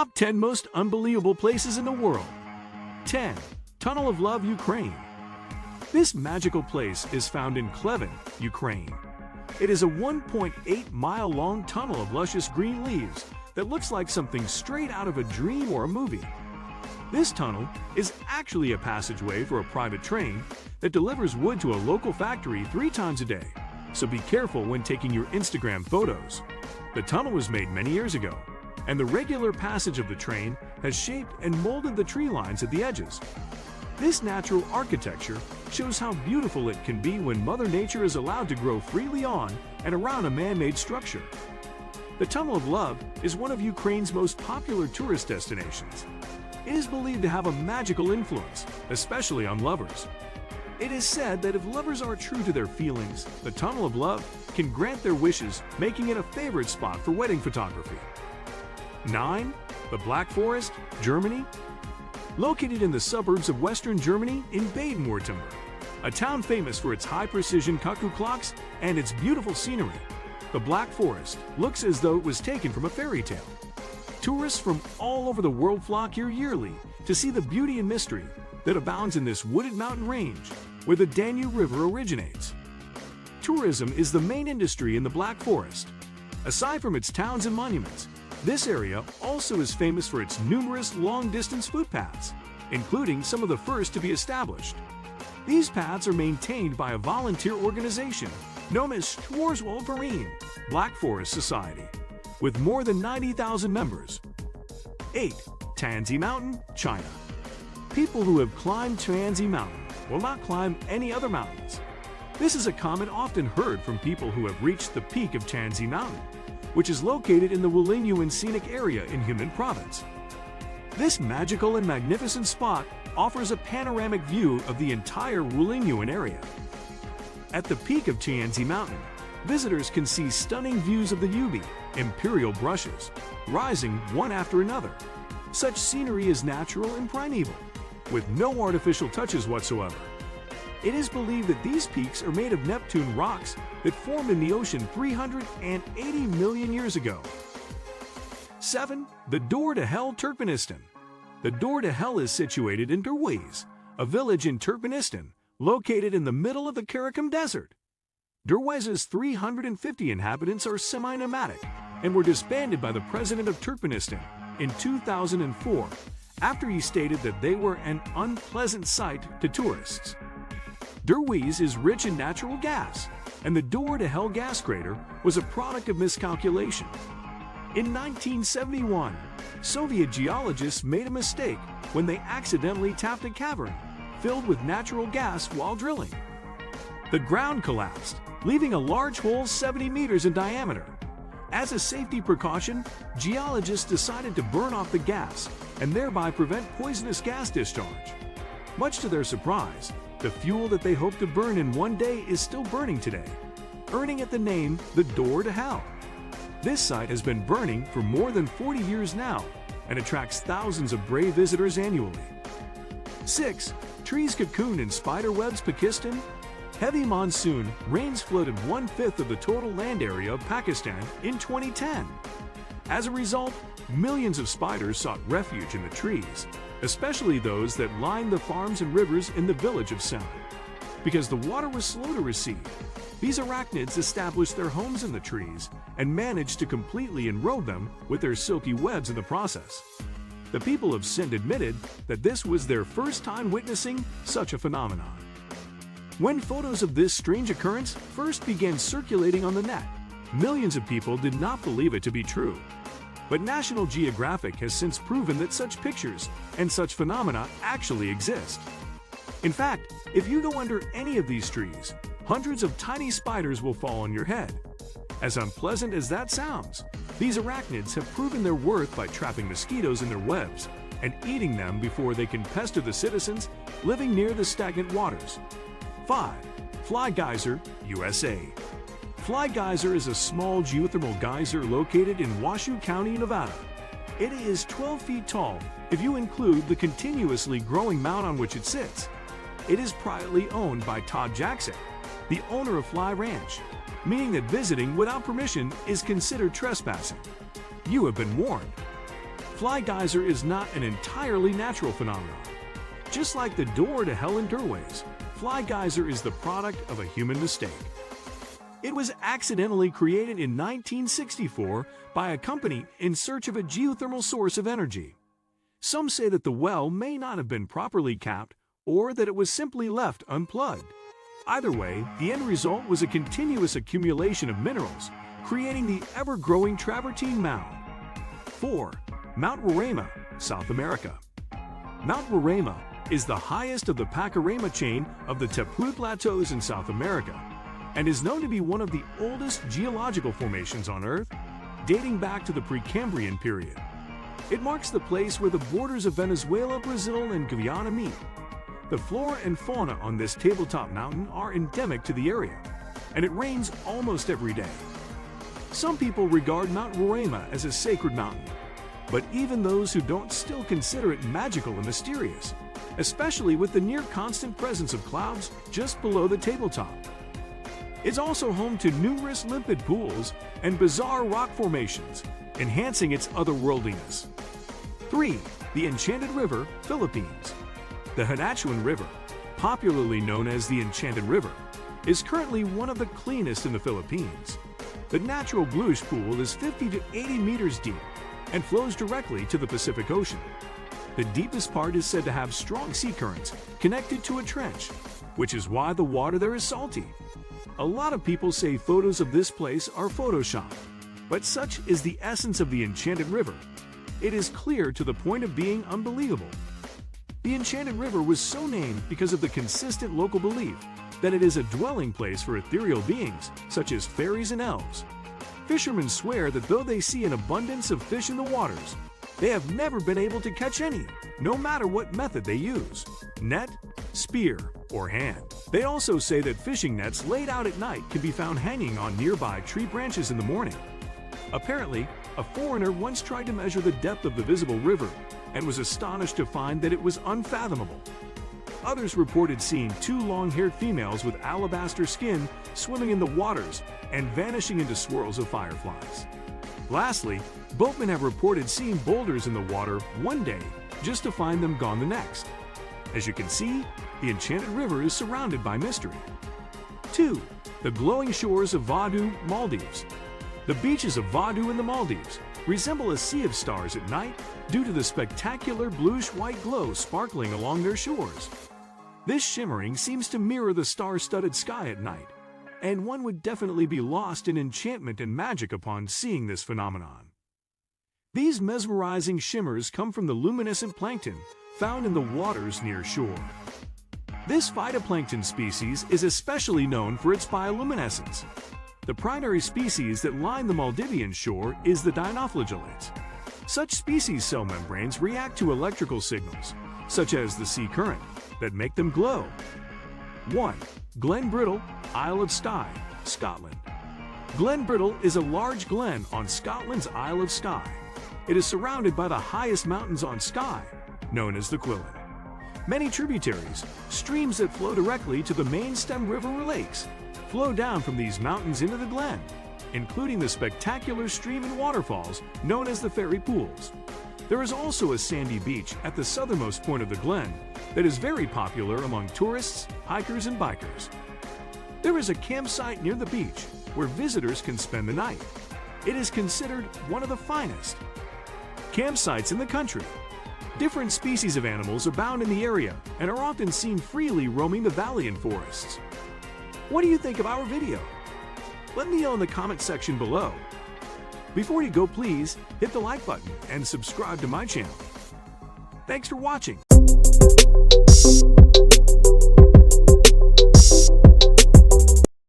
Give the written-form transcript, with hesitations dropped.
Top 10 Most Unbelievable Places in the World. 10. Tunnel of Love, Ukraine. This magical place is found in Klevin, Ukraine. It is a 1.8-mile-long tunnel of luscious green leaves that looks like something straight out of a dream or a movie. This tunnel is actually a passageway for a private train that delivers wood to a local factory 3 times a day, so be careful when taking your Instagram photos. The tunnel was made many years ago, and the regular passage of the train has shaped and molded the tree lines at the edges. This natural architecture shows how beautiful it can be when Mother Nature is allowed to grow freely on and around a man-made structure. The Tunnel of Love is one of Ukraine's most popular tourist destinations. It is believed to have a magical influence, especially on lovers. It is said that if lovers are true to their feelings, the Tunnel of Love can grant their wishes, making it a favorite spot for wedding photography. 9. The Black Forest, Germany. Located in the suburbs of western Germany in Baden-Württemberg, a town famous for its high-precision cuckoo clocks and its beautiful scenery, the Black Forest looks as though it was taken from a fairy tale. Tourists from all over the world flock here yearly to see the beauty and mystery that abounds in this wooded mountain range where the Danube River originates. Tourism is the main industry in the Black Forest. Aside from its towns and monuments, this area also is famous for its numerous long-distance footpaths, including some of the first to be established. These paths are maintained by a volunteer organization known as Schwarzwaldverein, Black Forest Society, with more than 90,000 members. 8. Tianzi Mountain, China. People who have climbed Tianzi Mountain will not climb any other mountains. This is a comment often heard from people who have reached the peak of Tianzi Mountain, which is located in the Wulingyuan Scenic Area in Hunan Province. This magical and magnificent spot offers a panoramic view of the entire Wulingyuan area. At the peak of Tianzi Mountain, visitors can see stunning views of the Yubi, imperial brushes, rising one after another. Such scenery is natural and primeval, with no artificial touches whatsoever. It is believed that these peaks are made of Neptune rocks that formed in the ocean 380 million years ago. 7. The Door to Hell, Turkmenistan. The Door to Hell is situated in Derwiz, a village in Turkmenistan located in the middle of the Karakum Desert. Derwiz's 350 inhabitants are semi-nomadic and were disbanded by the President of Turkmenistan in 2004 after he stated that they were an unpleasant sight to tourists. Derwiz is rich in natural gas, and the Door to Hell gas crater was a product of miscalculation. In 1971, Soviet geologists made a mistake when they accidentally tapped a cavern filled with natural gas while drilling. The ground collapsed, leaving a large hole 70 meters in diameter. As a safety precaution, geologists decided to burn off the gas and thereby prevent poisonous gas discharge. Much to their surprise, the fuel that they hoped to burn in one day is still burning today, earning it the name the Door to Hell. This site has been burning for more than 40 years now and attracts thousands of brave visitors annually. 6. Trees cocoon in spider webs, Pakistan. Heavy monsoon rains flooded 1/5 of the total land area of Pakistan in 2010. As a result, millions of spiders sought refuge in the trees, especially those that lined the farms and rivers in the village of Sem. Because the water was slow to recede, these arachnids established their homes in the trees and managed to completely enrobe them with their silky webs in the process. The people of Sind admitted that this was their first time witnessing such a phenomenon. When photos of this strange occurrence first began circulating on the net, millions of people did not believe it to be true. But National Geographic has since proven that such pictures and such phenomena actually exist. In fact, if you go under any of these trees, hundreds of tiny spiders will fall on your head. As unpleasant as that sounds, these arachnids have proven their worth by trapping mosquitoes in their webs and eating them before they can pester the citizens living near the stagnant waters. 5. Fly Geyser, USA. Fly Geyser is a small geothermal geyser located in Washoe County, Nevada. It is 12 feet tall if you include the continuously growing mount on which it sits. It is privately owned by Todd Jackson, the owner of Fly Ranch, meaning that visiting without permission is considered trespassing. You have been warned. Fly Geyser is not an entirely natural phenomenon. Just like the door to hell in Derways, Fly Geyser is the product of a human mistake. It was accidentally created in 1964 by a company in search of a geothermal source of energy. Some say that the well may not have been properly capped or that it was simply left unplugged. Either way, the end result was a continuous accumulation of minerals, creating the ever-growing Travertine Mound. 4. Mount Roraima, South America. Mount Roraima is the highest of the Pacaraima chain of the Tepui Plateaus in South America and is known to be one of the oldest geological formations on Earth, dating back to the Precambrian period. It marks the place where the borders of Venezuela, Brazil, and Guyana meet. The flora and fauna on this tabletop mountain are endemic to the area, and it rains almost every day. Some people regard Mount Roraima as a sacred mountain, but even those who don't still consider it magical and mysterious, especially with the near-constant presence of clouds just below the tabletop. It's also home to numerous limpid pools and bizarre rock formations, enhancing its otherworldliness. 3. The Enchanted River, Philippines. The Hanachuan River, popularly known as the Enchanted River, is currently one of the cleanest in the Philippines. The natural bluish pool is 50 to 80 meters deep and flows directly to the Pacific Ocean. The deepest part is said to have strong sea currents connected to a trench, which is why the water there is salty. A lot of people say photos of this place are photoshopped, but such is the essence of the Enchanted River. It is clear to the point of being unbelievable. The Enchanted River was so named because of the consistent local belief that it is a dwelling place for ethereal beings, such as fairies and elves. Fishermen swear that though they see an abundance of fish in the waters, they have never been able to catch any, no matter what method they use: net, spear, or hand. They also say that fishing nets laid out at night can be found hanging on nearby tree branches in the morning. Apparently, a foreigner once tried to measure the depth of the visible river and was astonished to find that it was unfathomable. Others reported seeing two long-haired females with alabaster skin swimming in the waters and vanishing into swirls of fireflies. Lastly, boatmen have reported seeing boulders in the water one day just to find them gone the next. As you can see, the Enchanted River is surrounded by mystery. 2. The glowing shores of Vadu, Maldives. The beaches of Vadu in the Maldives resemble a sea of stars at night due to the spectacular bluish-white glow sparkling along their shores. This shimmering seems to mirror the star-studded sky at night, and one would definitely be lost in enchantment and magic upon seeing this phenomenon. These mesmerizing shimmers come from the luminescent plankton found in the waters near shore. This phytoplankton species is especially known for its bioluminescence. The primary species that line the Maldivian shore is the dinoflagellates. Such species' cell membranes react to electrical signals, such as the sea current, that make them glow. 1. Glen Brittle, Isle of Skye, Scotland. Glen Brittle is a large glen on Scotland's Isle of Skye. It is surrounded by the highest mountains on Skye, known as the Quillen. Many tributaries, streams that flow directly to the main stem river or lakes, flow down from these mountains into the glen, including the spectacular stream and waterfalls known as the Fairy Pools. There is also a sandy beach at the southernmost point of the glen that is very popular among tourists, hikers, and bikers. There is a campsite near the beach where visitors can spend the night. It is considered one of the finest campsites in the country. Different species of animals abound in the area and are often seen freely roaming the valley and forests. What do you think of our video? Let me know in the comment section below. Before you go, please hit the like button and subscribe to my channel. Thanks for watching.